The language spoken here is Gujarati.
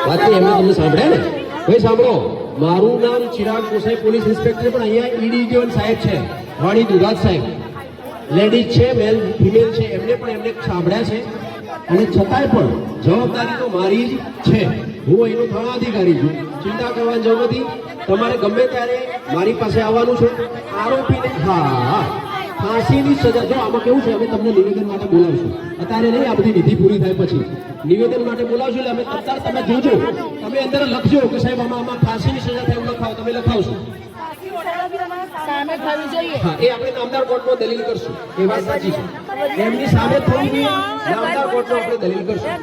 વાતની એમને તમને સાંભળ્યા ને ભાઈ સાંભળો મારું નામ ચિરાગ ગોસાઈ પોલીસ ઇન્સ્પેક્ટર પણ અહીંયા ઈડી સાહેબ છે વાણી દુધાત સાહેબ લેડીઝ છે મેલ ફિમેલ છે એમને પણ એમને સાંભળ્યા છે અને છતાંય પણ જવાબદારી તો મારી જ છે હું અહીંનો થાણા અધિકારી છું ચિંતા કરવાની જરૂર નથી તમારે ગમે ત્યારે મારી પાસે આવવાનું છે આરોપીને હા ફાંસીની સજા જો આમાં કેવું છે અમે તમને નિવેદન માટે બોલાવશું અત્યારે નહીં આ બધી વિધિ પૂરી થાય પછી નિવેદન માટે બોલાવશું એટલે અમે અત્યારે તમે જોજો તમે અંદર લખજો કે સાહેબ આમાં ફાંસીની સજા થાય એવું લખાવો તમે લખાવશો હા એ આપણે નામદાર કોર્ટમાં દલીલ કરશું એ વાત સાચી છે એમની સામે થવું જોઈએ નામદાર કોર્ટમાં આપણે દલીલ કરશું